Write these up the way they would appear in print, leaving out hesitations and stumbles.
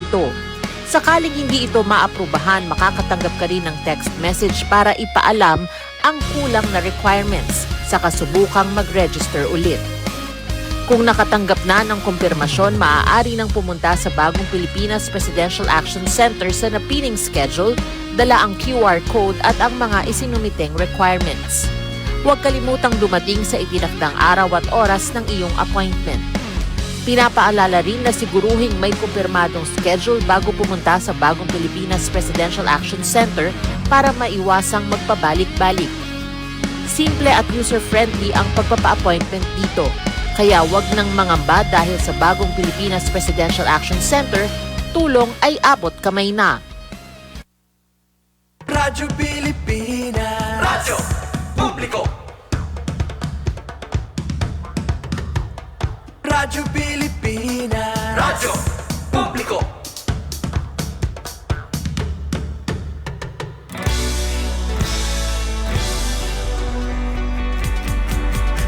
ito. Sakaling hindi ito maaprubahan, makakatanggap ka rin ng text message para ipaalam ang kulang na requirements sa kasubukang mag-register ulit. Kung nakatanggap na ng kumpirmasyon, maaari nang pumunta sa Bagong Pilipinas Presidential Action Center sa napiling schedule, dala ang QR code at ang mga isinumiteng requirements. Huwag kalimutang dumating sa itinakdang araw at oras ng iyong appointment. Pinapaalala rin na siguruhing may kumpirmadong schedule bago pumunta sa Bagong Pilipinas Presidential Action Center para maiwasang magpabalik-balik. Simple at user-friendly ang pagpapa-appointment dito, kaya wag nang mangamba dahil sa Bagong Pilipinas Presidential Action Center, tulong ay abot kamay na. Radyo Pilipinas, Radyo Publiko. Radyo Pilipinas, Radyo Publiko.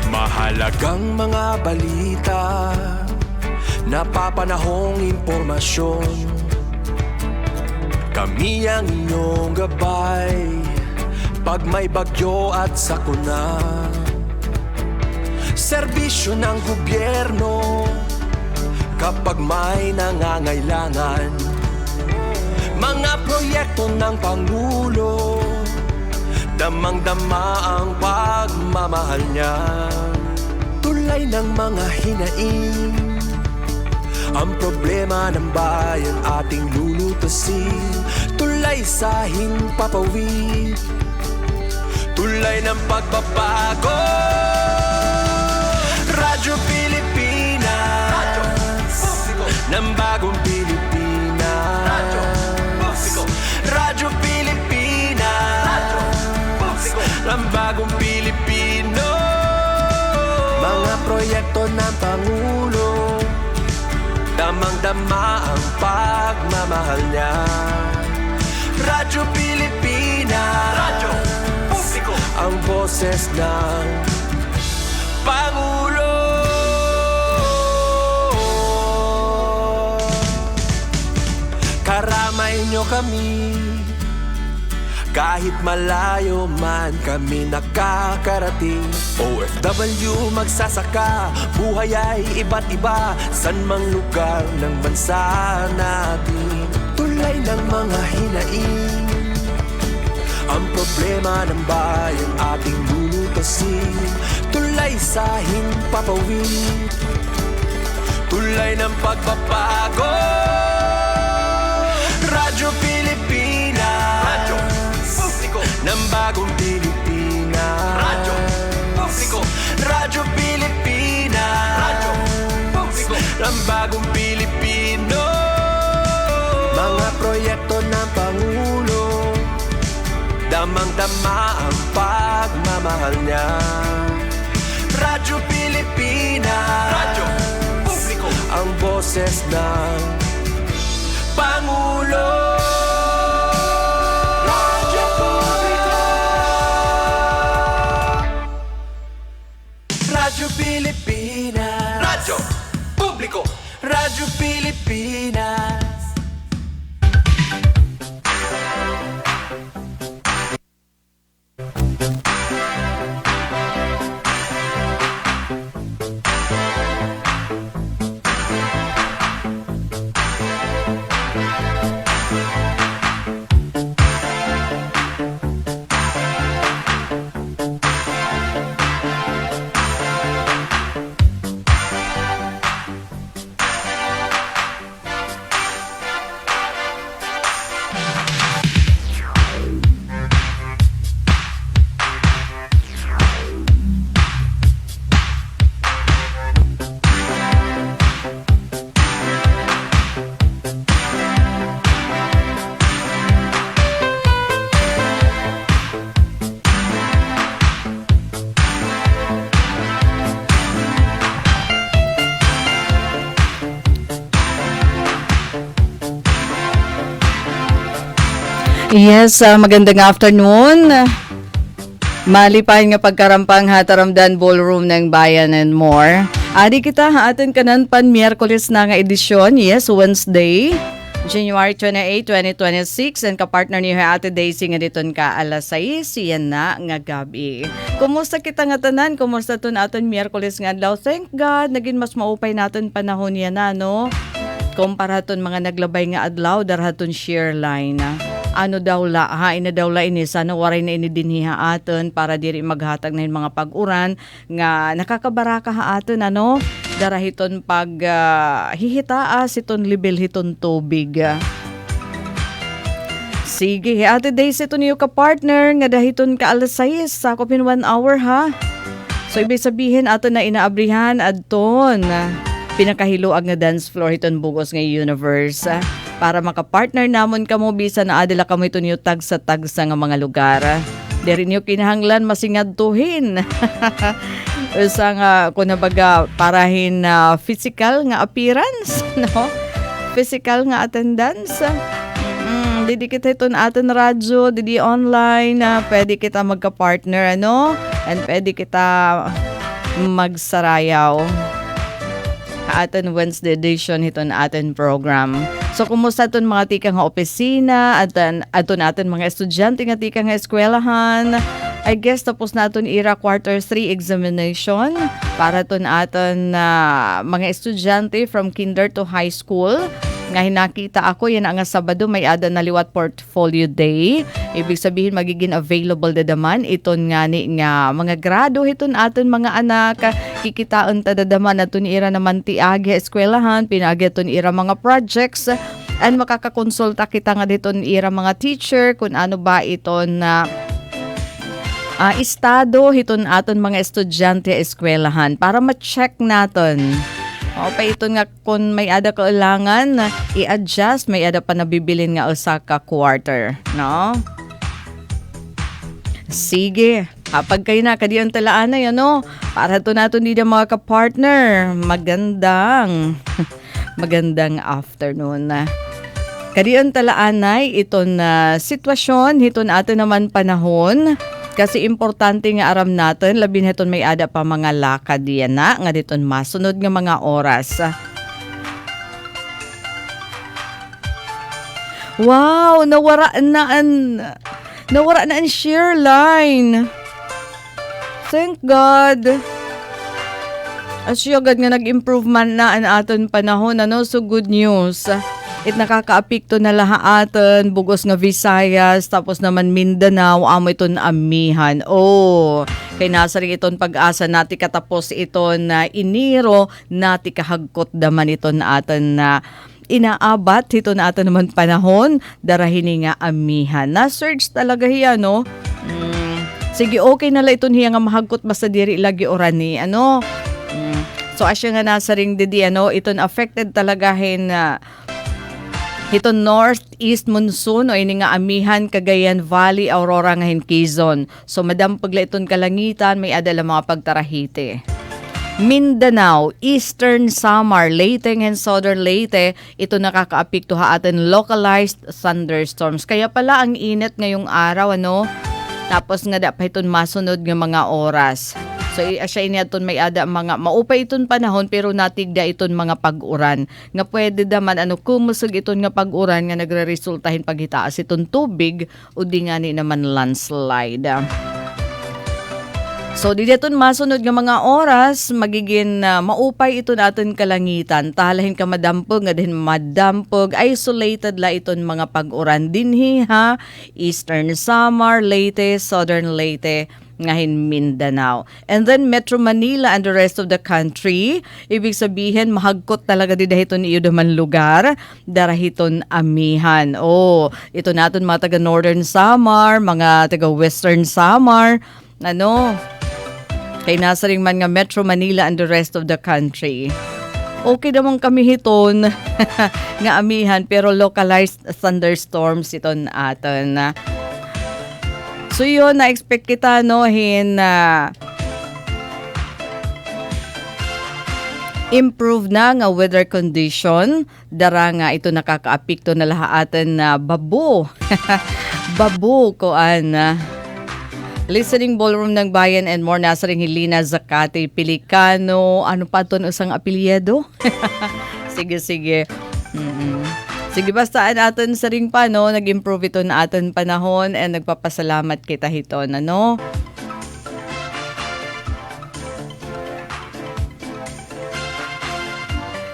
Mahalagang mga balita, napapanahong impormasyon. Kami ang inyong gabay pag may bagyo at sakuna. Serbisyo ng gobyerno kapag may nangangailangan. Mga proyekto ng Pangulo, damang-dama ang pagmamahal niya. Tulay ng mga hinaing, ang problema ng bayan ating lulutasin. Tulay sa himpapawid, tulay ng pagbabago. Radyo Pilipinas, Radyo Publiko ng Bagong Pilipinas. Radyo Publiko, Radyo Pilipinas, Radyo Publiko ng Bagong Pilipino. Mga proyekto ng Pangulo, damang-dama ang pagmamahal niya. Radyo Pilipinas, Radyo Publiko, ang boses ng Pangulo. Karamay nyo kami, kahit malayo man kami nakakarating. OFW magsasaka, buhay ay iba't iba, san mang lugar ng bansa natin. Tulay ng mga hinaing, ang problema ng bayan ating lulutasin. Tulay sa himpapawid, tulay ng pagbabago. Radyo Pilipinas, Radyo Publiko ng Bagong Pilipinas. Radyo Publiko, Radyo Pilipinas, Radyo Publiko ng Bagong Pilipino. Mga proyekto ng Pangulo, damang-dama ang pagmamahal niya. Radyo Pilipinas, Radyo Publiko, ang boses ng Pangulo. Radyo Publiko, Radyo Pilipinas, Radyo Publiko, Radyo Pilipinas. Yes, magandang afternoon. Malipayon nga pagkarampang hataramdan ballroom ng Bayan and more. Adi kita haatin kanan pan Miyerkules na nga edisyon, yes, Wednesday. January 28, 2026 and kapartner niyo Ate Daisy nga diton ka alas 6 yan na nga gabi. Kumusta kita nga tanan? Kumusta to naton Miyerkules nga adlaw? Thank God, naging mas maupay naton panahon yan na no. Kumpara ton mga naglabay nga adlaw darhaton share line. Ano daw la, hain na daw la ini, sana waray na ini dinhiha aton para diri maghatag na yung mga pag-uran nga nakakabaraka ha aton ano. Darahiton pag hihitaas iton libil hiton tubig. Sige, Ate Daisy ito niyo ka-partner nga dahiton ka alas 6, sakopin 1 hour ha. So ibig sabihin ato na inaabrihan adton pinakahiluag nga dance floor hiton bugos nga universe para maka-partner namon kamo bisan na adila kamo ito niyo tag sa nga mga lugar. Diri niyo kinahanglan masingadtuhin. Sa nga kung nabaga parahin na physical nga appearance, no? Physical nga attendance. Didi kita ito na atin radyo, didi online, pwede kita magka-partner, ano? And pwede kita magsarayaw. Atin Wednesday edition ito na atin program. So, kumusta ito mga tika nga opisina, ato natin mga estudyante nga tika nga eskwelahan. I guess tapos natin ira quarter 3 examination para ito natin mga estudyante from kinder to high school. Nga hinakita ako, yan ang Sabado, may ada na liwat portfolio day. Ibig sabihin, magiging available na daman. Iton nga ni nga mga grado, iton aton mga anak. Kikitaan ta dadaman aton ira naman tiagi eskwelahan, pinagi aton ira mga projects. And makakakonsulta kita nga diton ira mga teacher kung ano ba iton na estado hiton aton mga estudyante eskwelahan para ma-check naton. O pa ito nga kung may ada kailangan i-adjust, may ada pa nabibilin nga usa ka quarter, no? Sige, kapag kayo na kadiyon talaan na yan, no? Para to nato nila mga ka-partner, magandang afternoon. Kadiyon talaan na iton sitwasyon, hiton ato naman panahon. Kasi importante nga aram natin, labi naton may ada pa mga lakad yan na, nga diton masunod nga mga oras. Wow, nawara na ang share line. Thank God. Asyagad nga nag-improvement na ang aton panahon, ano? So good news. Nakakaapikto na lahaaton, bugos nga Visayas, tapos naman Mindanao, amo iton amihan. Oh, kay nasa rin iton pag-asa nati katapos iton na iniro, nati kahagkot daman iton na aton na inaabat, ito na aton naman panahon, darahini nga amihan. Na-search talaga hiya, no? Sige, okay na lang iton hiya nga mahagkot basta diri lagi orani, ano? So, asya nga nasa ring didi, ano, iton affected talaga na ito northeast monsoon o ini nga amihan Cagayan Valley, Aurora ngahin Quezon. So madampag la iton kalangitan, may adala mga pagtarahite. Mindanao, Eastern Samar, Leyte and Southern Leyte, ito nakakaapekto ha atin localized thunderstorms. Kaya pala ang init ngayong araw, ano? Tapos nga dapat iton masunod ng mga oras. So asya iniaton may ada mga maupay iton panahon pero natigda iton mga pag-uran. Nga pwede daman ano kumusog iton nga pag-uran nga nagreresultahin paghitaas iton tubig o di nga ni naman landslide. So di daton masunod nga mga oras magiging maupay ito natin kalangitan. Tahalahin ka madampog nga din madampog. Isolated la iton mga pag-uran dinhi ha. Eastern Samar, Leyte, Southern Leyte, ngahin Mindanao. And then Metro Manila and the rest of the country, ibig sabihin mahagkot talaga di dahiton iyo daman lugar, darahiton amihan. Oh, ito naton mga taga Northern Samar, mga taga Western Samar, ano, kay nasa ring man nga Metro Manila and the rest of the country. Okay naman kami hiton nga amihan pero localized thunderstorms iton aton. So yun, na-expect kita no, improve na nga weather condition. Dara nga ito nakakaapekto na lahaatan na babo. Babo ko Listening Ballroom ng Bayan and more, nasa ring Helena Zacate Pelicano. Ano pa ito isang apelyido? Sige. Sige, basta aton sa ring pa, no? Nag-improve ito na aton panahon and nagpapasalamat kita hiton, ano?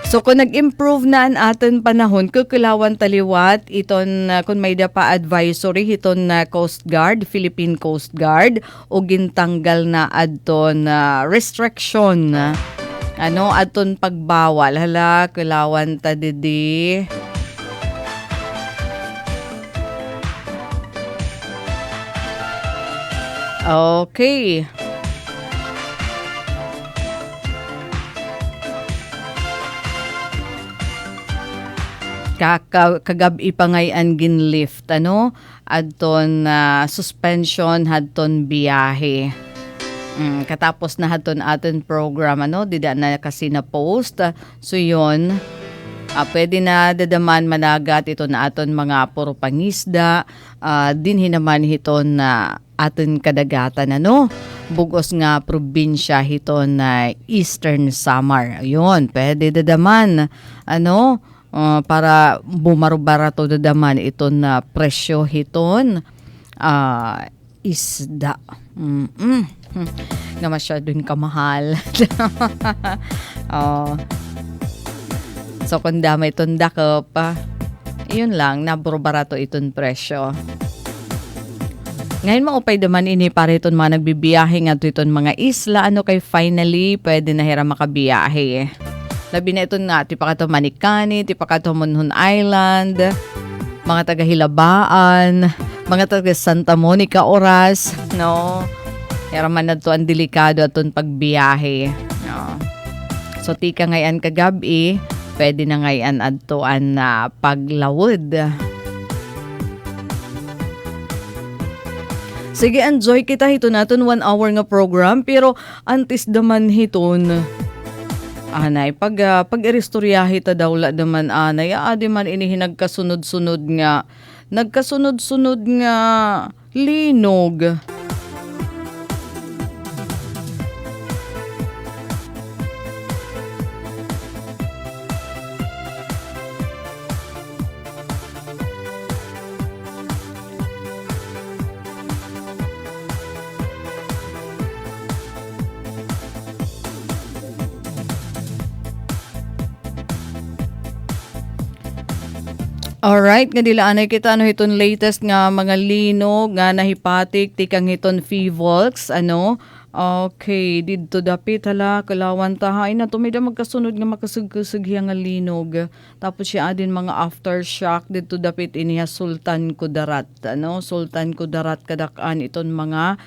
So kung nag-improve na ang aton panahon, kukulawan taliwat iton kung may dapa advisory hiton na Coast Guard, Philippine Coast Guard o gintanggal na adton restriction ano aton pagbawal hala kulawan ta didi. Okay. Kagabi pa ngayon ginlift ano adton suspension hadton biyahe. Katapos na hadton aton program ano dida na kasi na post so yon pwede na dadaman managat ito na aton mga puro pangisda dinhi naman hiton na aton kadagatan ano bugos nga probinsya hiton na Eastern Samar ayun pwede dadaman ano para bumarubarato dadaman ito na presyo hiton isda. Nga masyadong kamahal. So kung dama itong dakop, yun lang, naburubarato itong presyo. Ngayon maupay daman ini para itong mga nagbibiyahe nga itong mga isla, ano kay finally pwede na hira makabiyahe. Labi na ito nga, tipa ka to Manikani, tipa ka to Monhon Island, mga taga Hilabaan, mga taga Santa Monica Oras, no? Kaya man na to ang delikado atong pagbiyahe. No? So, tika ngayon kagabi, pwede na ngayon adtoan na paglawod. Sige, enjoy kita hito natin 1 hour nga program, pero antis daman hiton. Anay, pag-iristoryahe ta dawla daman anay, adi man inihi nagkasunod-sunod nga linog. Alright, nga dilaanay kita ano hiton latest nga mga linog nga nahipatik tikang hiton Fivolks ano. Okay, didto dapit hala kalawan tahay na tumida magkasunod nga makasug-kusug nga linog. Tapos siya adin mga aftershock didto dapit iniha Sultan Kudarat ano. Sultan Kudarat kadakaan iton mga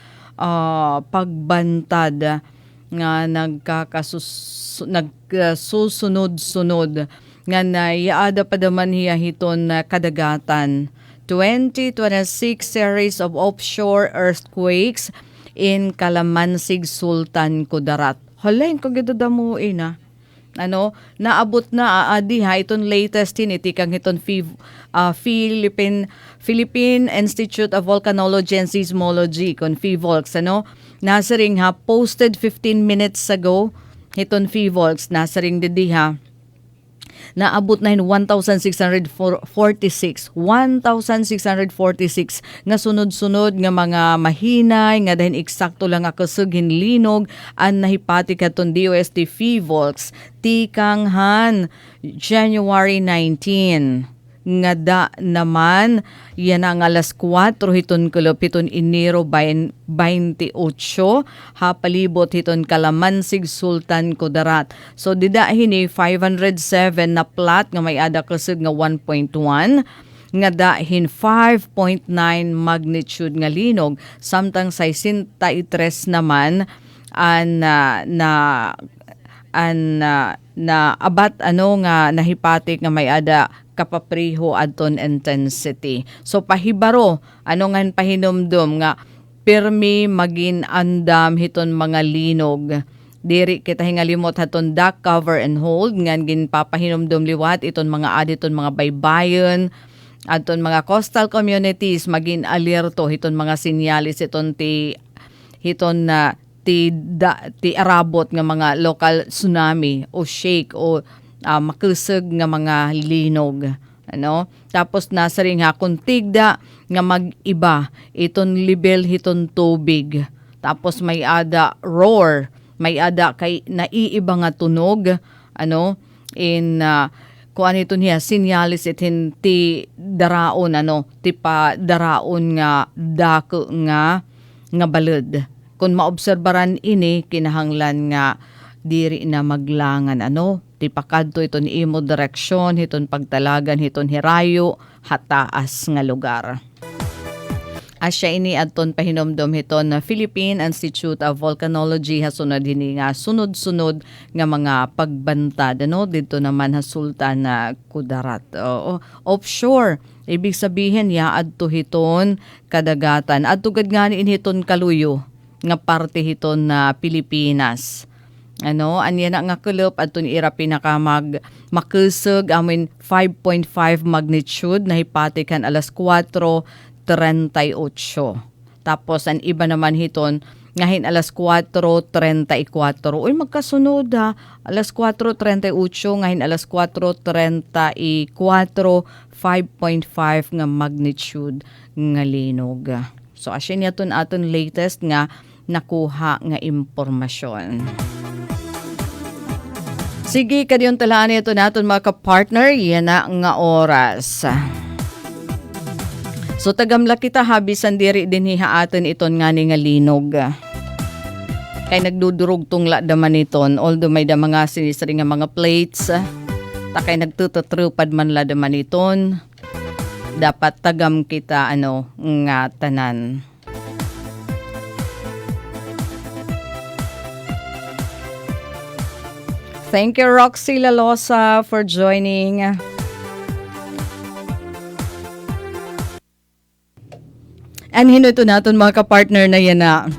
pagbantad nga nagsusunod-sunod nga naiada pa daman hiya hiton kadagatan. 2026 series of offshore earthquakes in Calamansig, Sultan Kudarat. Halain ko gidadamuin na. Ano, naabot na diha iton latest itikang hiton Philippine Institute of Volcanology and Seismology kon Fivolks ano. Nasaring ha posted 15 minutes ago hiton Fivolks nasaring diha. Naabot na 1,646 nga sunod-sunod nga mga mahinay nga dahil eksakto lang akasugin linog ang nahipatik aton DOST Fivolks tikanghan January 19 nga da naman yan ang alas 4 hiton kulupiton Enero 28 hapalibot hiton Calamansig Sultan Kudarat. So dida hini 507 na plat nga may ada kusog nga 1.1 nga dahin 5.9 magnitude nga linog samtang 63 naman na abat ano nga nahipatik nga may ada kapapriho adton intensity. So pahibaro ano nga pahinomdom nga pirmi magin andam hiton mga linog. Diri kita hingalimot haton duck cover and hold ngan ginpapahinomdom liwat iton mga aditon mga baybayon adton mga coastal communities magin alerto hiton mga sinyalis iton ti arabot nga mga local tsunami o shake o makusog nga mga linog. Ano? Tapos nasa ring ha kung tigda nga mag-iba iton libel hiton tubig. Tapos may ada roar, may ada kay naiiba nga tunog, ano? In kuan ito niya sinyalis itin ti daraon ti pa daraon nga dako nga balod. Kung maobserbaran ini kinahanglan nga diri na maglangan ti pakadto iton imo direksyon hiton pagtalagan hiton hirayo hataas nga lugar. Asya ini adton pahinomdom hiton na Philippine Institute of Volcanology hasunod hini nga sunod-sunod nga mga pagbantad dito naman hasultan na Kudarat. Offshore ibig sabihin ya adto hiton kadagatan adto gad ngani hiton kaluyo nga parte hiton na Pilipinas. Anya na nga kulop adto ni ira pinaka makusog 5.5 magnitude na hipatikan alas 4:38. Tapos ang iba naman hiton ngahin alas 4:34. Uy magkasunod ha. Alas 4:38 ngahin alas 4:34 5.5 nga magnitude nga linog. So asya niya aton latest nga nakuha nga impormasyon. Sige, kadiyon talaan ito natin mga ka-partner, yan na nga oras. So tagamla kita habisan diri din hihaaton iton nga ni nga linog. Kay nagdudurog tungla daman iton, although may da mga sinisari nga mga plates, takay nagtututrupad man la daman iton, dapat tagam kita nga tanan. Thank you, Roxy Lalosa, for joining. And hinuto natin mga kapartner na yan na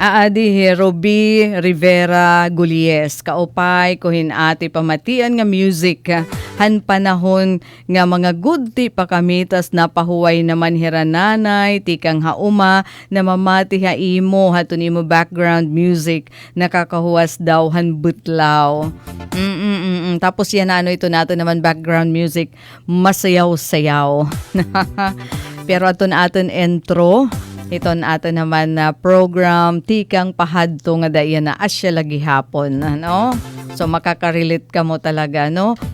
Aadi Roby Rivera Gulies, kaupay kuhin ati pamatian nga music han panahon nga mga good ti pakamitas na pahuway naman hirananay tikang hauma na mamati ha imo hatun imo background music nakakahuwas daw han butlaw. Tapos yan ito nato naman background music masayaw-sayaw. Pero aton intro iton ato naman na program tikang pahadto nga dayan na asya lagi hapon, So makaka-relate ka mo talaga,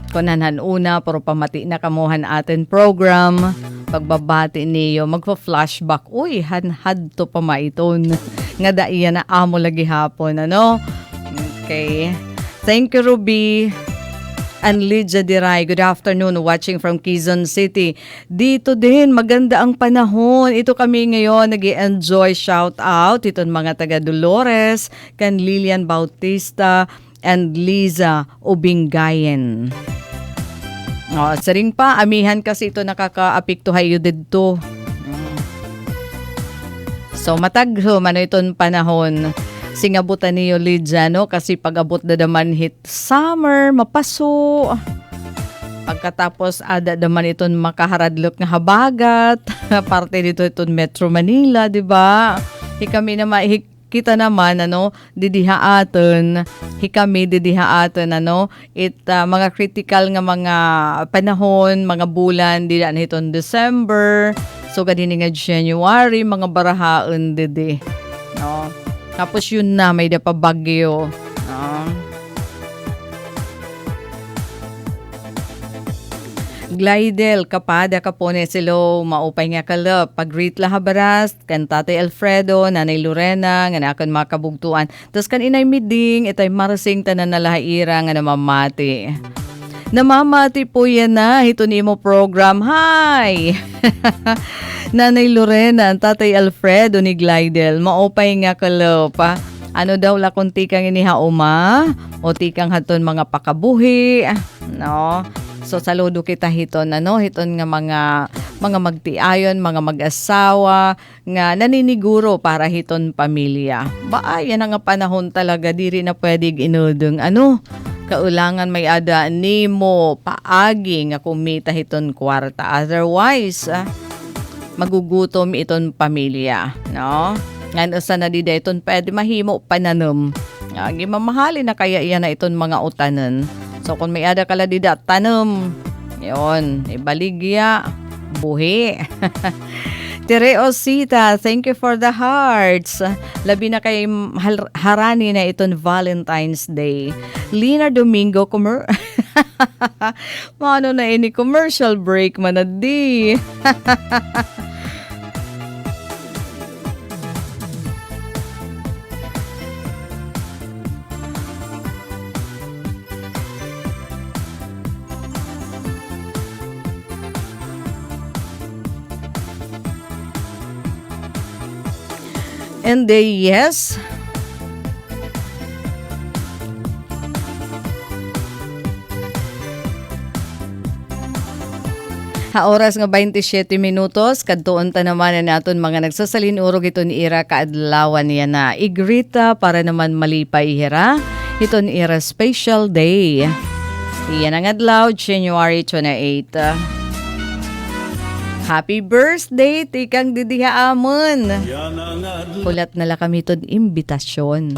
Kunahan una pero pamati na kamuhan atin program. Pagbabati niyo magpa-flashback. Uy, hadto pa maiton nga dayan na amo lagi hapon, Okay. Thank you, Ruby. And Lydia Diray, good afternoon, watching from Quezon City. Dito din, maganda ang panahon. Ito kami ngayon, nag-enjoy shout out. Ito mga taga Dolores, kan Lilian Bautista, and Liza Ubingayen. Sa ring pa, amihan kasi ito nakaka-apikto hayo dito. So matagho, iton panahon. Singabutan niyo Lydia, kasi pag-abot na daman hit summer, mapaso. Pagkatapos ada daman iton makaharadlok nga habagat. Parte dito iton Metro Manila, di ba? Hikami naman, kita naman, didihaaton. Hikami didihaaton, mga critical nga mga panahon, mga bulan, di na iton December. So, ganini nga January, mga barahaon, didi. Tapos yun na, may da pa bagyo. Glidel, kapada kapone silo, maupay nga kalap. Pag-greet lahabaras, kan Tatay Alfredo, Nanay Lorena, nga nakon makabugtuan. Tapos kan inay miding, itay marasing tanan na lahaira nga namamati. Namamati po yan na, ito ni mo program. Hi! Nanay Lorena, Tatay Alfredo ni Glidel, maupay nga kalopa. Ano daw lakon tikang inihauma? O tikang haton mga pakabuhi? So saludo kita hiton, hiton nga mga magtiayon, mga mag-asawa, nga naniniguro para hiton pamilya. Yan nga panahon talaga, diri na pwede inudong, kaulangan may ada nimo paagi nga kumita hiton kwarta. Otherwise, magugutom iton pamilya, Ngano sa nadida iton pwede mahimo pananom. Gimamahali na kaya iyan na iton mga utanan. So kung may ada kala dida, tanong. Yun, ibaligya, buhi. Tere Osita, thank you for the hearts. Labi na kay harani na iton Valentine's Day. Lina Domingo, Mano na ini commercial break manadi. And yes. Oras nga 27 minutos, kadtuon ta naman na naton mga nagsasalin urog iton ira kaadlawan niya na igrita para naman malipay hira. Iton ira special day. Iyan ang adlaw, January 28. Happy birthday, tikang didiha amon. Kulat na lang kami itong imbitasyon.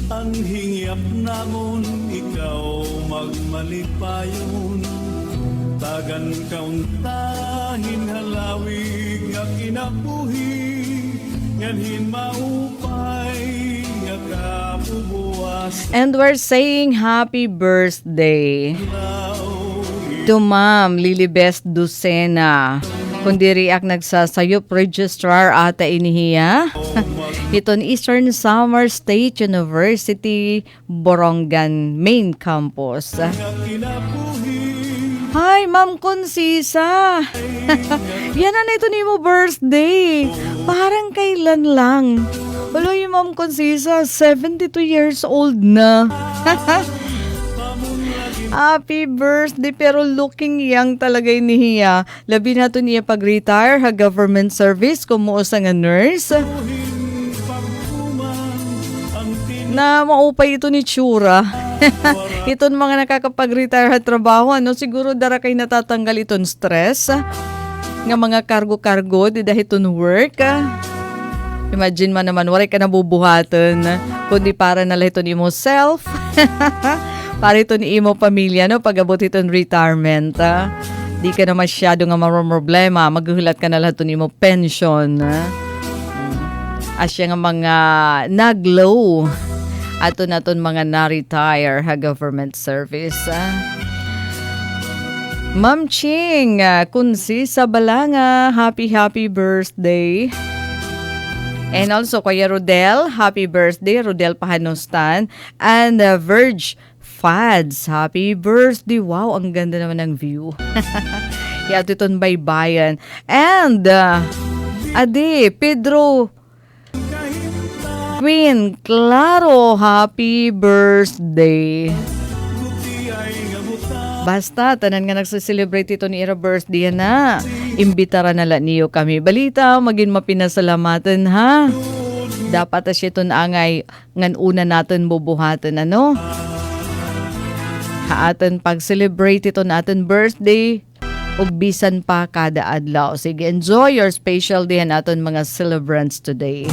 Ang hingyap namon, ikaw magmalipayon. Tagan kauntahin halawig nga kinabuhi. Nganhin maupay nga kapubuwas. And we're saying happy birthday to Ma'am Lilibes Lucena. Kundi riak nagsasayop registrar ata inihiya. Iton Eastern Samar State University, Borongan Main Campus. Hi, Ma'am Consisa. Yan na ito ni mo birthday. Parang kailan lang. Wala yung Ma'am Consisa, 72 years old na. Happy birthday, pero looking young talaga niya. Labi na to niya pag-retire ha government service kumuusa nga nurse. Na maupay ito ni Chura. Iton mga nakakapag-retire ha trabaho, ano, siguro dara kay natatanggal iton stress. Nga mga kargo-kargo, di dahil iton work. Imagine man naman, waray ka nabubuhatan. Kundi para nalang ito ni mo self. Para ito ni imo pamilya, no? Pag-abot itong retirement. Di ka na masyado nga problema. Maghuhulat ka na lahat ito ni mo pension. Asya nga mga naglow. Ato na ito mga na-retire ha government service. Ma'am Ching, kunsi sa balanga, happy birthday. And also Kuya Rodel, happy birthday, Rodel Pahanostan. And Verge Fads, happy birthday. Wow, ang ganda naman ng view. Yato iton baybayan. And, Ade, Pedro Queen, Claro, happy birthday. Basta, tanan nga nagsiselebrate ito ni Ira birthday na. Imbitara na lang niyo kami. Balita, maging mapinasalamatan ha. Dapat asya ito angay ngan una natin bubuhatan, ano? Haatan pag-celebrate ito natin birthday ug bisan pa kada adlaw. Sige, enjoy your special day natin mga celebrants today.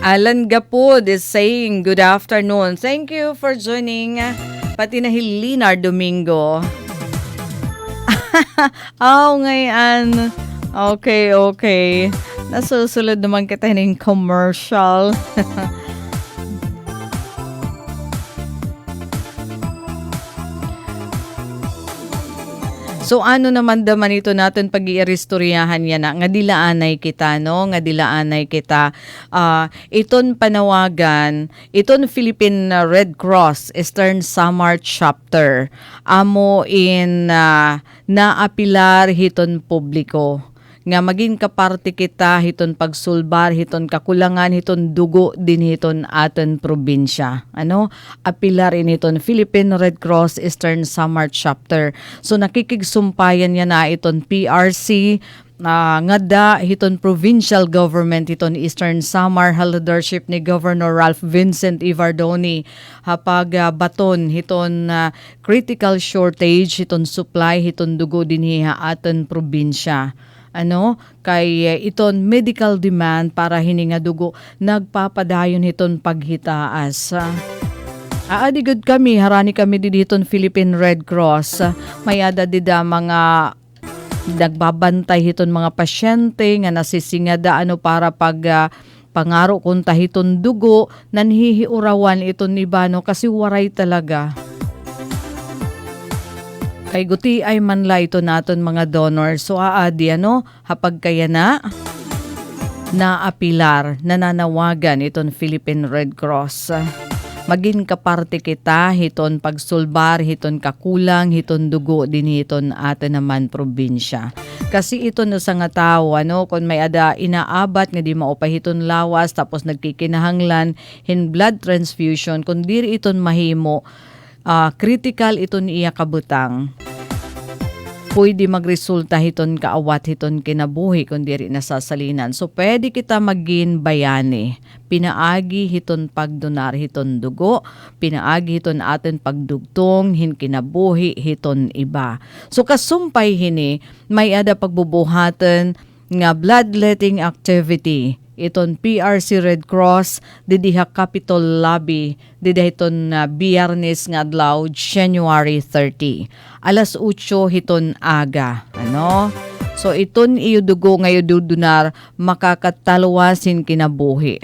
Alan Gapud is saying good afternoon. Thank you for joining. Pati na Hilinar Domingo. Ngayon. Okay. Nasusunod naman kita ng commercial. So ano naman daman ito natin pag-iistoryahan yan na nga dilaanay kita, no? Nga dilaanay kita. Iton panawagan, iton Philippine Red Cross Eastern Samar Chapter. Amo in naapilar hiton publiko. Nga maging kaparte kita hiton pagsulbar, hiton kakulangan, hiton dugo din hiton aton probinsya. Ano? Apilar in hiton Philippine Red Cross Eastern Samar Chapter. So nakikigsumpayan niya na iton PRC, nga da hiton provincial government hiton Eastern Samar leadership ni Governor Ralph Vincent Ivardoni hapag baton hiton critical shortage hiton supply hiton dugo dinhi aton probinsya. kay iton medical demand para hininga dugo nagpapadayon hiton paghitaas. Adigod kami, harani kami diton Philippine Red Cross. May ada dida mga nagbabantay hiton mga pasyente nga nasisingada para pag pangaro kung tahiton dugo nanhihiurawan iton ibano kasi waray talaga. Kay guti ay manla ito naton mga donor. So aadi hapag kaya na apilar nananawagan iton Philippine Red Cross. Maging kaparte kita hiton pagsulbar, hiton kakulang, hiton dugo din hiton atin naman probinsya. Kasi ito sa nga tao, kung may ada inaabat nga di maupay hiton lawas tapos nagkikinahanglan hin blood transfusion, kung diri iton mahimo, critical iton iya kabutang. Pwede magresulta hiton kaawat hiton kinabuhi kung diri nasasalinan. So pwede kita maging bayani. Pinaagi hiton pagdonar hiton dugo, pinaagi hiton atin pagdugtong hin kinabuhi hiton iba. So kasumpay hini may ada pagbubuhatan nga bloodletting activity. Iton PRC Red Cross didiha Capitol Lobby didahiton Biyernes nga adlaw January 30. Alas 8 hiton aga. So iton iyudugo nga yududunar makakatalwasin kinabuhi.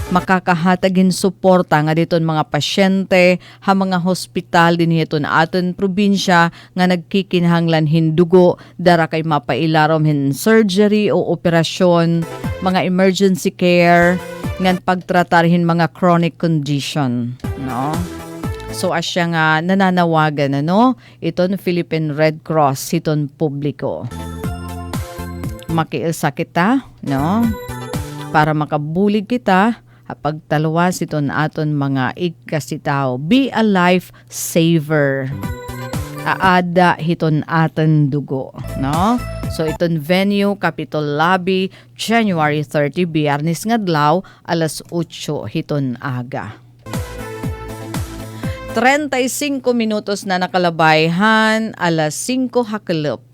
Makakahatagin suporta nga diton mga pasyente ha mga hospital din hiton aton probinsya nga nagkikinahanglan hindugo dara kay mapailarom hin surgery o operasyon, mga emergency care ngan pagtratarhin mga chronic condition, So asya nga nananawagan iton Philippine Red Cross hiton publiko. Makiisa kita, para makabulig kita kapag talawas iton aton mga ikasitaw. Be a life saver. Aada hiton aton dugo, So iton venue Capitol Lobby January 30 Biyernes nga adlaw alas 8 hiton aga. 35 minutos na nakalabayhan, alas 5 hakelop.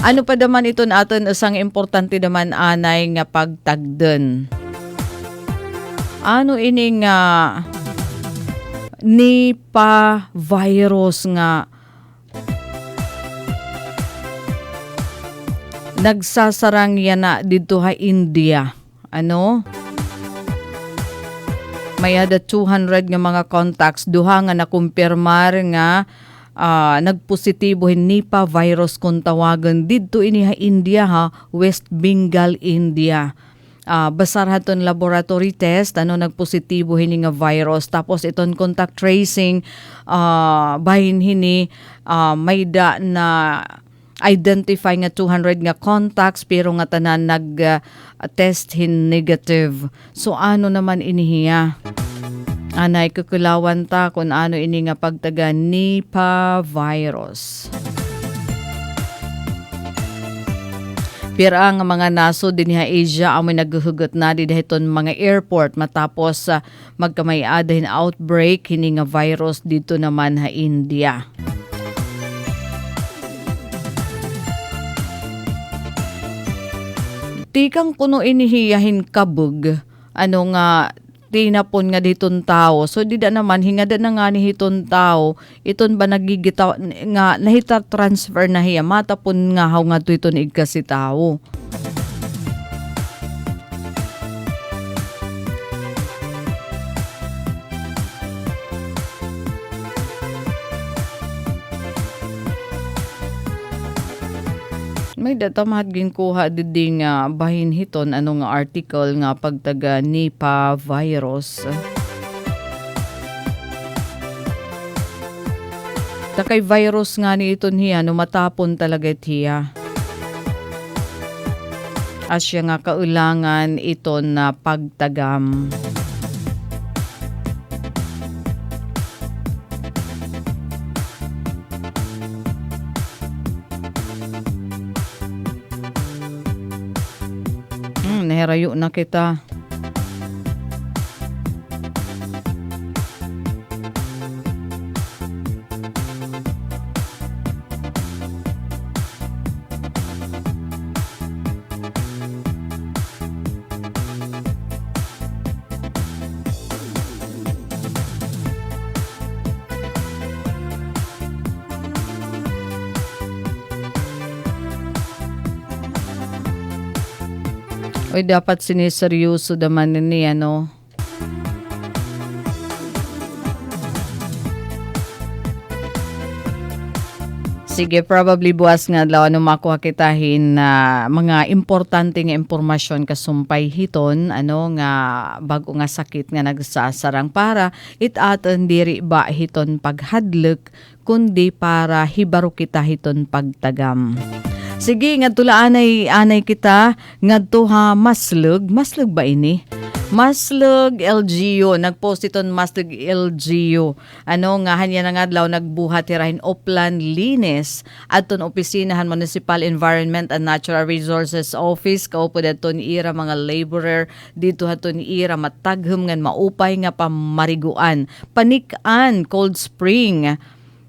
Ano pa daman iton aton isang importante daman anay nga pagtagden. Ano ining Nipah virus nga nagsasarang yana dito ha India. May ada 200 nga mga contacts duha nga nakumpirmar nga nagpositibo hin Nipah virus kung tawagan dito ini ha India West Bengal, India. Basar haton laboratory test nagpositibo hini nga virus tapos iton contact tracing bahin hini may da na identify nga 200 nga contacts pero nga tanan nag test hin negative. So ano naman inihiya? Anay kukulawan ta kung ano ini nga pagtaga Nipah virus. Pero ang mga naso din ha Asia amoy naghuhugot na didahiton mga airport matapos magkamay-adahin outbreak hini nga virus dito naman ha India. Tikang kuno inihiyahin kabug nga tinapon nga diton tao. So dida naman hingada na nga ni hiton tao iton ba nagigitaw nga nahita transfer na hiya matapon nga haw nga to iton igkasi tao. May datamad ginkuha didi nga bahin hiton nga article nga pagtaga Nipah virus. Takay virus nga ni iton hiya matapon talaga hiya. Asya nga kaulangan iton na pagtagam. Nahirayo na kita. Oy, dapat siniseryoso naman ni ano. Sige, probably buwas nga adlaw ano makuha kitahin na mga importante nga impormasyon kasumpay hiton ano nga bago nga sakit nga nagsasarang para itaton diri ba hiton paghadlok kundi para hibaro kita hiton pagtagam. Sige, ngadto anay kita ngadto ha Maslog ba ini? Maslog LGU, nagpost iton Maslog LGU. Ano nga hanya nga adlaw nagbuhat tirahin Oplan Linis aton opisinahan Municipal Environment and Natural Resources Office kaupo daton ira mga laborer dito haton ira mataghum ngan maupay nga pamariguan. Panikan Cold Spring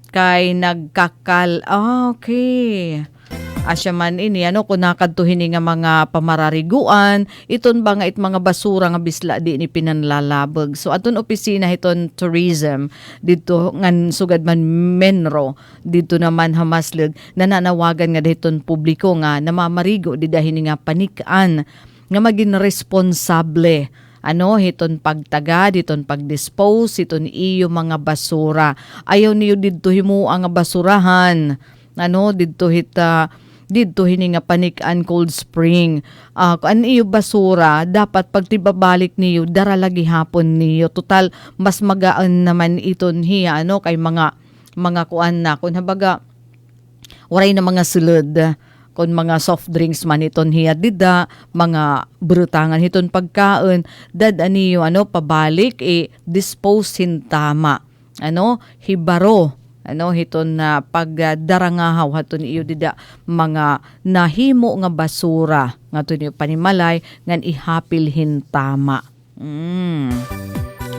kay nagkakal. Okay. Asya man ini ano kung nakadtuhin nga mga pamarariguan iton ba nga it mga basura nga bisla di ni pinanlalabog. So aton opisina iton tourism dito ngan sugad man Menro dito naman Hamaslog nananawagan nga dahiton publiko nga namamarigo di dahin nga panikaan nga maging responsable ano hiton pagtaga diton pagdispose hiton iyo mga basura. Ayaw niyo didto himo ang basurahan ano didto dito hini nga panikan Cold Spring. Kung iyo basura, dapat pagtibabalik niyo, dara lagi hapon niyo. Total, mas magaan naman iton hiya, ano, kay mga kuan na. Kung habaga, waray na mga sulod. Kung mga soft drinks man iton hiya, dida, mga brutangan iton pagkaon, dad aniyo, ano, pabalik, dispose hintama. Ano, hibaro. Ano hiton na pagdarangahaw haton iyo dida mga nahimo nga basura ngaton iyo panimalay ngan ihapil hintama.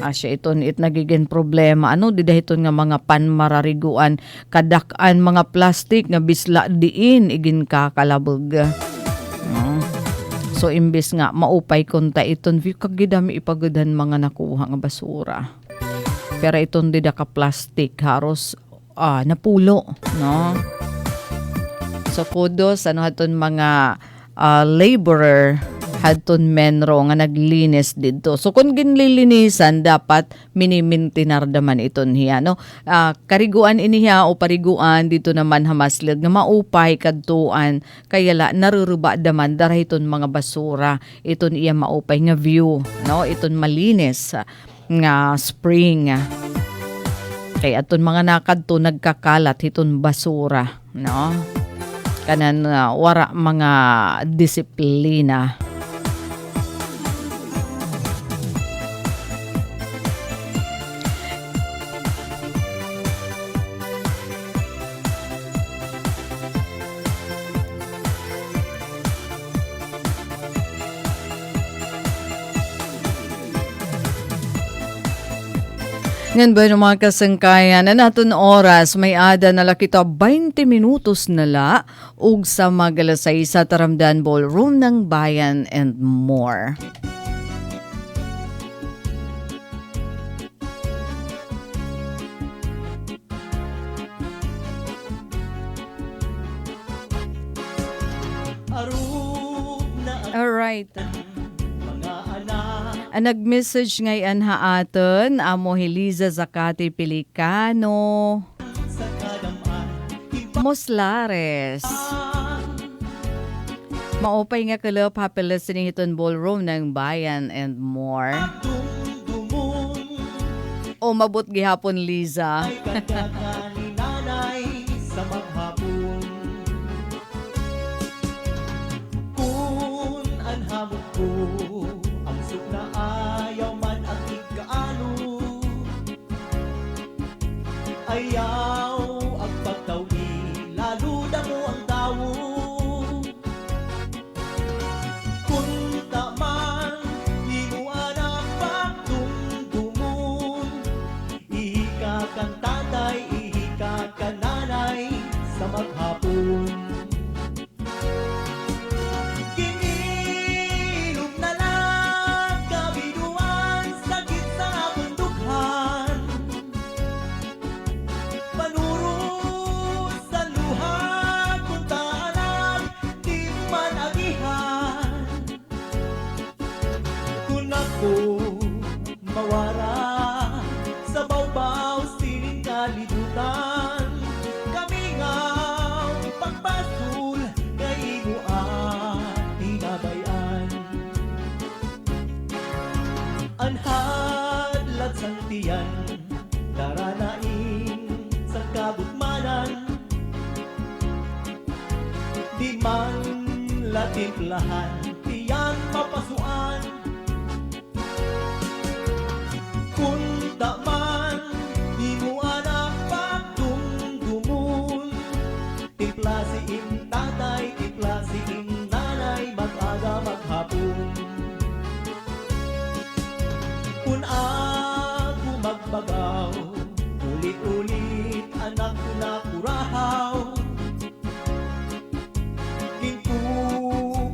Asya iton it nagiging problema ano dida hiton nga mga panmarariguan kadak-an mga plastic nga bisla diin igin kakalabog. So imbes nga maupay kunta iton kagidami ipagudhan mga nakuha nga basura. Pero iton dida ka plastic haros napulo, no? So kudos ano haton mga laborer haton Menro nga naglinis didto. So kung ginlilinisan dapat minimintinar daman iton hiya no. Kariguan iniha o pariguan dito naman Hamaslog nga maupay kadtuan kaya la naruruba daman dara iton mga basura. Iton iya maupay nga view, no? Iton malinis nga spring. Kay aton mga nakadto nagkakalat hiton basura, no? Kanan wara mga disiplina. Ngayon ba ng mga kasangkayan na naton oras may ada na lakita 20 minutos na la ug sa magalasay sa Taramdan Ballroom ng Bayan and more. Alright. Nag-message ngayon ha aton amo Heliza Zakati Pelicano Moslares. Maupay nga kalop happy listening iton Ballroom ng Bayan and more. O mabot gihapon Liza. Kung anhamot ko na ayaw man ang ikaano, ayaw ang pagtawi lalo na mo ang tawo. Kung taman di mo anak pagdumdumon, ikakantatay ko mawara sa bawbaw sining kalibutan. Kami nga pagpasul kay imo tinabayan. Anhadlat sang tiyan daranain sa kabutmanan. Di man latimplahan tiyan mapasuan. Kunta man di mo anak pagdumdumun. Timpla si ing tatay, timpla si ing nanay, mag-aga maghapon. Kung ako magbagaw, ulit-ulit anak ko na kurahaw.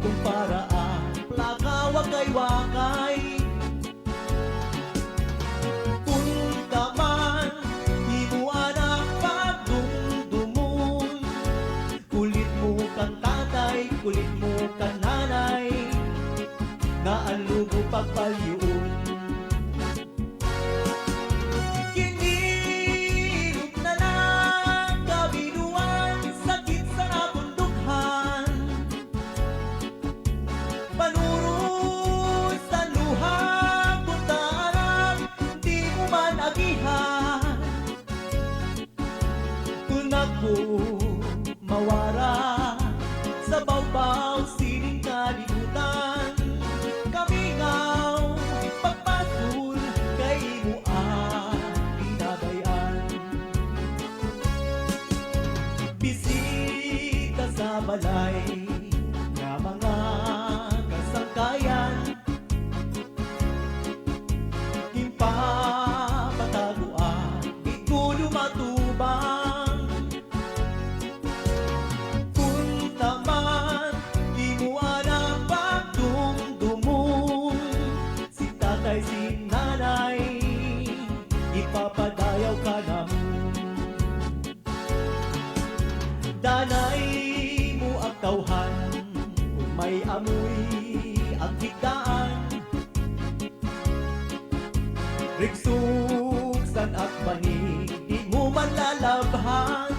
Kung paraan, plaka wakay-wakay. Kung taman, di mo anak pagdumdumun. Kulit mo kang tatay, kulit mo kang nanay, naalugo pagpalyuon. Kinirot na lang kabinuan, sakit sa napundukhan. Panurot sa luha, puntaran, di mo man agihan. Kung ako mawara sa bawbaw sining kalibutan. Kami ngaw pagpasul kay imo tinabayan. Bisita sa balay nga mga kasangkayan. Impapataguan, di ko lumatubang. Kung taman, di mo anak pagdumdumun. Si tatay, si nanay, ipapadayaw ka naman. Danay mo ang tawhan, kung may amoy ang higdaan. Rigsuksan at banig, di mo man lalabhan.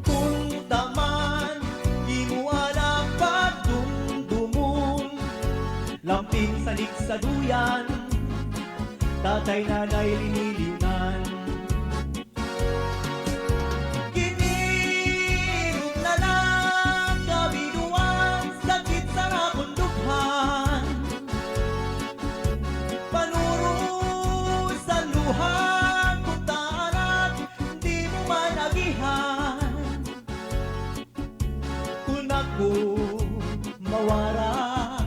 Kung taman, di mo anak pagdumdumun. Lamping salig sa duyan, tatay nanay liniliunan. Kinirot na lang kabinuan, sakit sa napundukhan. Panuro sa luha, kuntaran, di mo man agihan. Kung ako mawara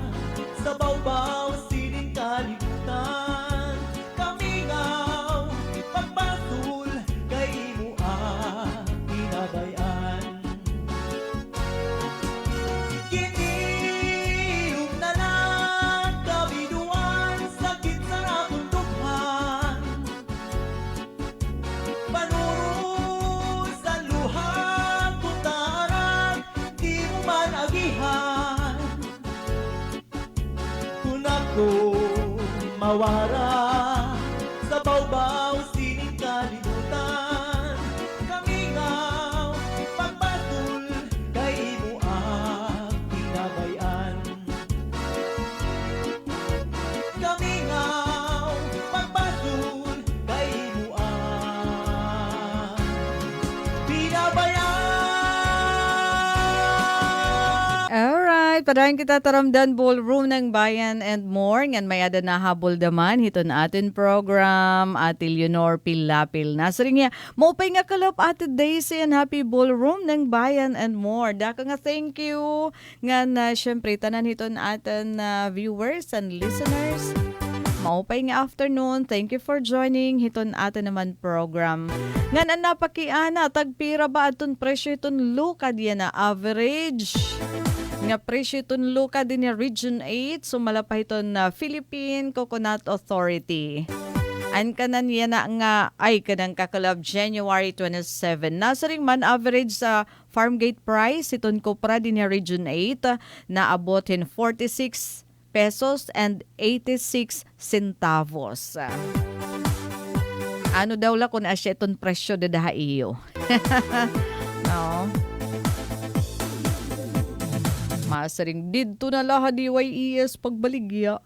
sa bawbaw sining kalibutan. Kami ngaw pagpasul kay imo tinabayan. Kinirot na lang kabinuan, sakit sa napundukhan. Panuro sa luha, kuntaran, di mo man agihan. Kung ako mawara sa bawbaw sining kalibutan. Kami ngaw pagpatul kay imo tinabayan. Kami ngaw pagpatul kay imo tinabayan. Alright, padayon kita taramdan ballroom ng bayan and more. Ngan may ada na habol daman hito na atin program Ate Leonor Pilapil. Nasari niya, maupay nga kalap Ate Daisy and happy ballroom ng bayan and more. Daka nga thank you. Nga na syempre tanan hito na atin viewers and listeners. Maupay nga afternoon. Thank you for joining hiton atin naman program. Ngan ang napakiana, tagpira ba aton presyo iton luka diyan na average. Nga presyo iton luka din ni Region 8, sumala pa iton na Philippine Coconut Authority. An kanan yan na nga ay kanang kakalab January 27. Nasa ring man average sa farm gate price iton kopra din ni Region 8 na abotin 46 pesos and 86 centavos. Ano daw la kung asya itong presyo dadaha iyo? No. Masaring dito na lahat DYES pagbaligya.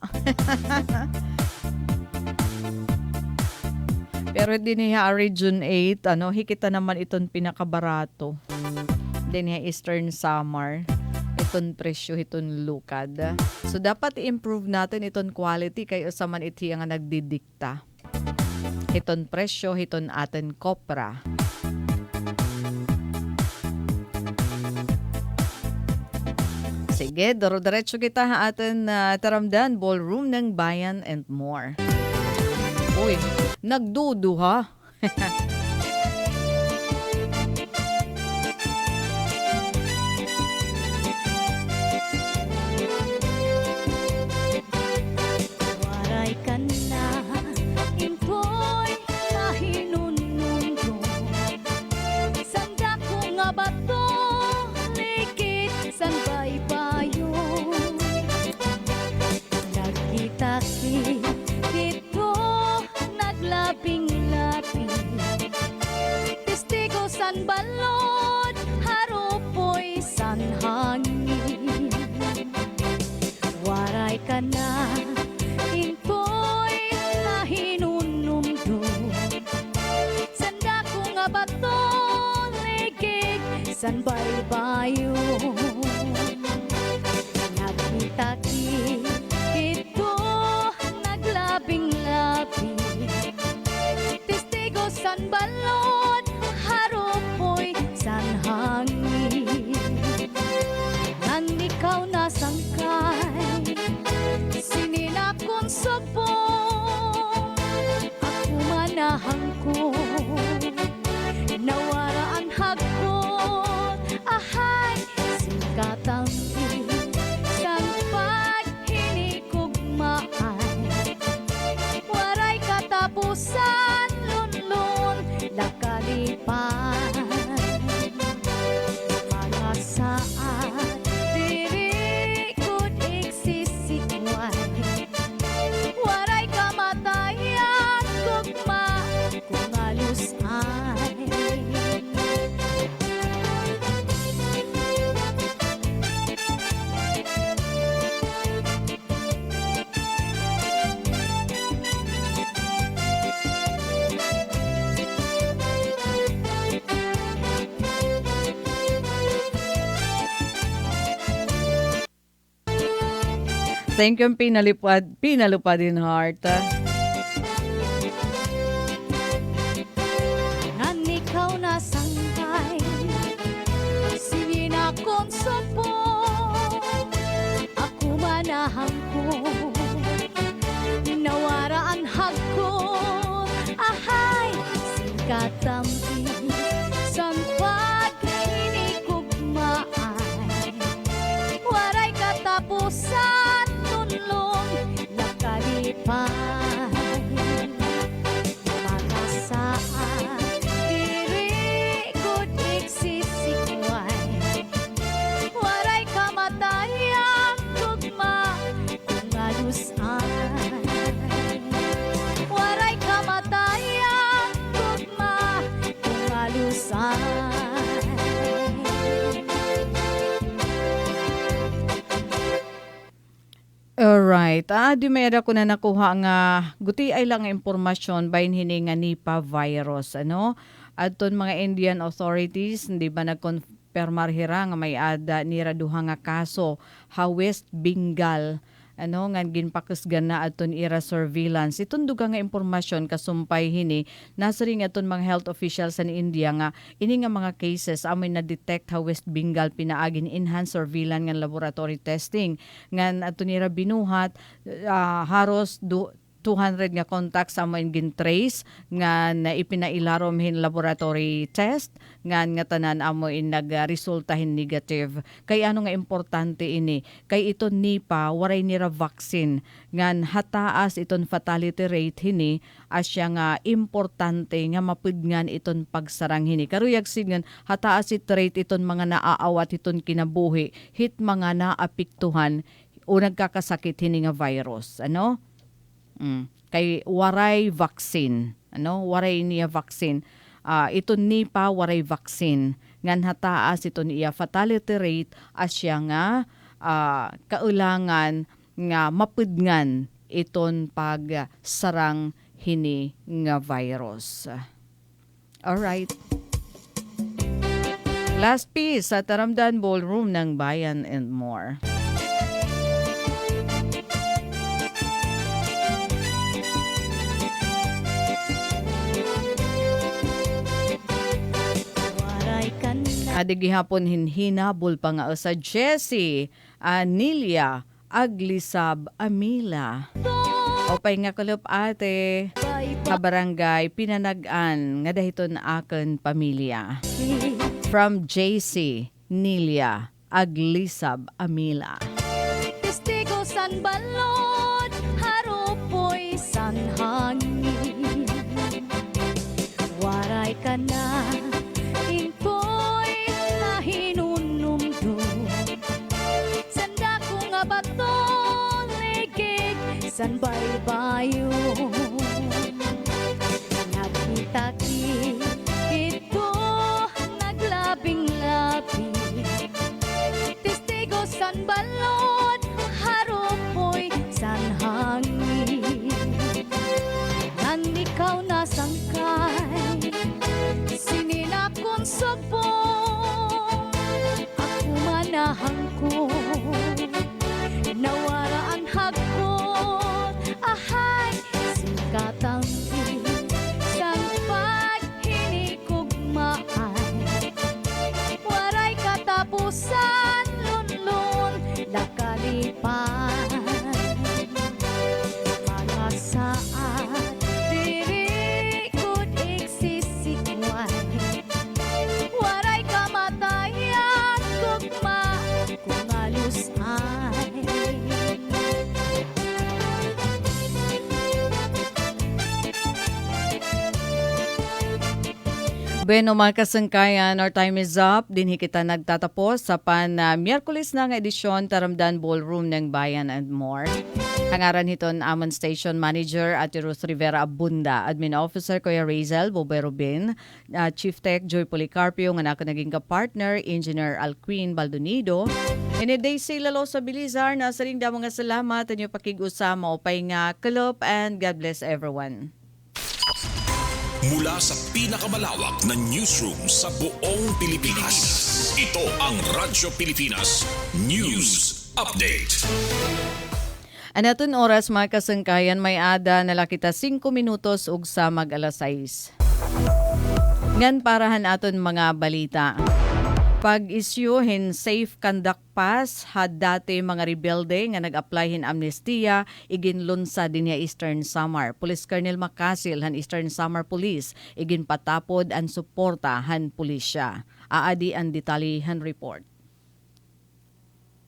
Pero din niya Region 8, hikita naman itong pinakabarato. Din niya Eastern Samar. Itong presyo, itong lukad. So, dapat i-improve natin itong quality kayo sa man iti nga nagdidikta. Itong presyo, itong atin kopra. Sige, diretso kita ha atin taramdan, ballroom ng bayan and more. Uy, nagdudu ha? Waray ka na, impoy, mahinunundo. Sanda ko nga bato, likit, san baybayo. Nagkita-kit, dito, naglaping-laping. Testigo san balod, harupoy san hangin. Waray ka na, impoy, mahinunumdo. Sanda ko nga bato, ligig, san baybayo. Nagkita-kit, ito, naglabing-labing. Testigo san balod, harupoy san hangin. Nan ikaw nasangkay, sininakon subong. Ako manahang ko, nawaraan hagkot. Ahay, singkatang sang paghinikugmaan. Waray katapusan, lunlun, nakalipan. Mga saan, diri kud iksisikwan. Waray kamatayan, gugma, kung alusay. Thank you, pinalupad in heart. Nan ikaw nasangkay, sininakon subong. Ako manahang ko, nawaraan hagkot. Ahay, singkatampi, san paghinikugmaan. Waray katapusan, tunlong, nakalipan. Mga saan, diri kud iksisikwan. Waray kamatayan, gugma, kung alusan. Waray kamatayan, gugma, kung alusan. Alright. Di mayroon ko na nakuha nga guti ay lang nga impormasyon bayin hini nga Nipah virus. Adton mga Indian authorities, hindi ba nagkonfirmar hira nga may ada nira duha nga kaso ha West Bengal. Nga ginpakasgan na aton ira surveillance. Itong duga nga impormasyon kasumpay hini nasa ring aton mga health officials sa India nga ini nga mga cases amoy na detect ha West Bengal pinaagin enhanced surveillance nga laboratory testing ngan aton ira binuhat haros 200 nga contacts sa mga gin-trace nga na ipinailarom hin laboratory test nga tanan amo in nagresultahin negative. Kay ano nga importante ini? Kay ito Nipah waray nira vaccine ngan hataas iton fatality rate hini asya nga importante nga mapudngan iton pagsarang hini. Karuyag ngan hataas it rate iton mga naaawat iton kinabuhi hit mga naapektuhan o nagkakasakit hini nga virus, ano? Kay waray vaccine, ano? Waray niya vaccine. Ito ni pa waray vaccine. Ngan hataas ito niya fatality rate as siya nga kaulangan nga mapudngan iton pag sarang hini nga virus. Alright. Last piece sa Taramdan Ballroom ng Bayan and More. Waray ka na. Adi gihapon hinhinabol pa nga sa Jessie Anilia Aglisab Amila. O pay nga kalup ate, ka barangay Pinanagan nga dahiton aken pamilya. From JC Nilia Aglisab Amila. Testigo san balod, harupoy san hangin. Waray ka na, ingkoy mahinunumdum. Sanda ko nga bato, ligig, san baybayo. Nagkita-kit ko, naglabing-labing. Testigo san balod, harupoy san hangin. Nang ikaw nasangkay, sininakong subong, ako manahang ko, nawara ang hagkot, ahay, singkatang sang paghinikugmaan. Waray katapusan, lunlun, nakalipan. Mga saat, diri ko't iksisikwan. Waray kamatayan, gugma, kung alusay. Bueno, mga kasangkayan, our time is up. Dinhi kita nagtatapos sa Miyerkules na nga edisyon Taramdan Ballroom ng Bayan and More. Hangaran hiton amon Station Manager at Ruth Rivera Abunda, Admin Officer Kuya Razel Boberobin, Chief Tech Joy Policarpio, nga naka naging ka-partner, Engineer Alquin Baldonido. Iniday sila lo sa Bilizar na sa ring mga salamat at yung pakig-usama o pay nga kalop, and God bless everyone. Mula sa pinakamalawak na newsroom sa buong Pilipinas, ito ang Radyo Pilipinas News Update. Anaton oras mga kasangkayan, may ada na lakita 5 minutos ug sa mag-alas 6. Ngan parahan aton mga balita. Pag-isyuhin safe conduct pass had dati mga rebelde nga nag-apply hin amnestiya iginlunsa din ya Eastern Samar. Police Colonel Macasil han Eastern Samar Police igin patapod ang suporta han pulisya. Aadi ang detalyihan report.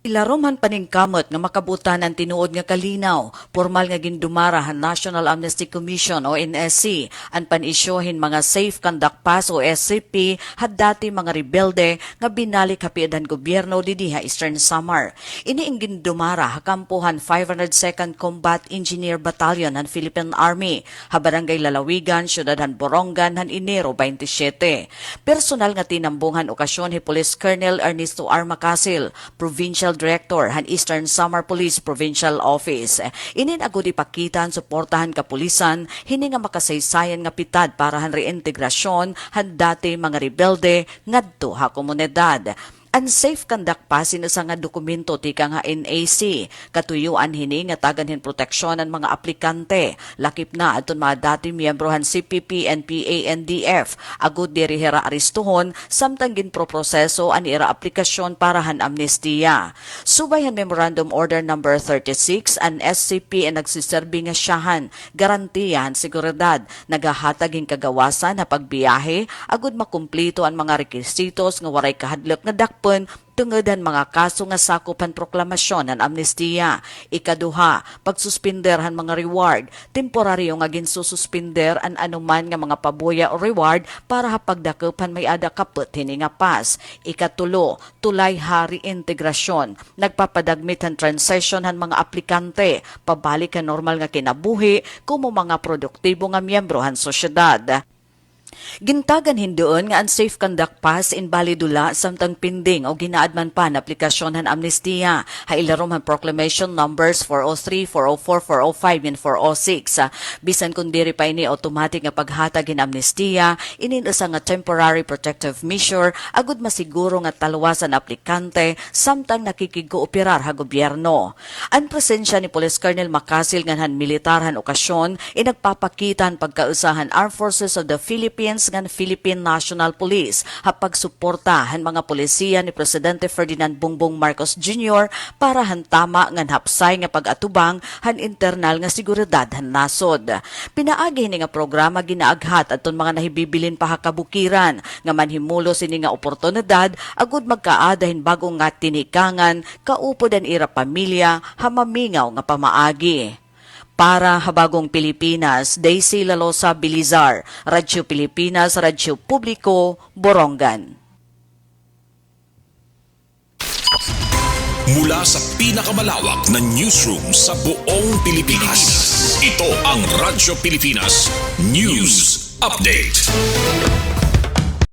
Ilarom paningkamot nga makabutan ang tinuod nga kalinaw, formal nga gindumara han National Amnesty Commission o NSC, ang panisyohin mga Safe Conduct Pass o SCP had dati mga rebelde nga binalik hapiadan gobyerno didiha Eastern Samar. Ini ang gindumara hakampuhan 502nd Combat Engineer Battalion han Philippine Army, habarangay Lalawigan, Syudad han Borongan han Enero 27. Personal nga tinambungan okasyon hi Police Colonel Ernesto R. Macasil, Provincial Director han Eastern Samar Police Provincial Office. Inin agud ipakitan suportahan kapulisan hini nga makasaysayan nga pitad para han reintegrasyon han dati mga rebelde ngadto ha komunidad. Unsafe conduct pass sa nga dokumento tika nga NAC. Katuyuan hini nga taganhin proteksyon ang mga aplikante. Lakip na aton mga dati miyembro han CPP and PANDF. Agud dirihera aristuhon samtang ginproproseso an ira aplikasyon para han amnestiya. Subay han Memorandum Order Number 36 an SCP ang nagsiserbi nga siyahan. Garantiyan seguridad. Nagahatag hing kagawasan na pagbiyahe. Agud makumplito ang mga requisitos nga waray kahadlok nga dakpa gihapon tungudan mga kaso nga sakupan proklamasyon ng amnestiya. Ikaduha, pagsuspenderhan mga reward, temporaryo nga ginsususpender an anuman nga mga pabuya o reward para hapagdakupan may ada kaput hini nga pas. Ikatulo, tulay hari integrasyon, nagpapadagmit ang transition han mga aplikante, pabalik ka normal nga kinabuhi kumo mga produktibo nga miyembro han sosyedad. Gintagan hindoon nga unsafe conduct pass invalidula samtang pending o ginaadman pa na aplikasyon han amnestiya. Hailarom han proclamation numbers 403, 404, 405 and 406. Bisan kung diri pa ini automatic nga paghatag in amnestiya, ininasa nga temporary protective measure agud masiguro nga talwasan aplikante samtang nakikigkooperar ha gobyerno. Ang presensya ni Police Colonel Macasil nga han militarhan okasyon inagpapakitan pagkausahan Armed Forces of the Philippines ngan Philippine National Police hapag suportahan mga polisiya ni Presidente Ferdinand Bongbong Marcos Jr. para hantama ngan hapsay nga pag-atubang han internal nga seguridad han nasod. Pinaagi ni nga programa ginaaghat adton mga nahibibilin pa kabukiran nga manhimulo sini nga oportunidad agud magkaadahin bagong nga tinikangan kaupod an ira pamilya hamamingaw nga pamaagi. Para Habagong Pilipinas, Daisy Lalosa Bilizar, Radyo Pilipinas, Radyo Publiko, Borongan. Mula sa pinakamalawak na newsroom sa buong Pilipinas, ito ang Radyo Pilipinas News Update.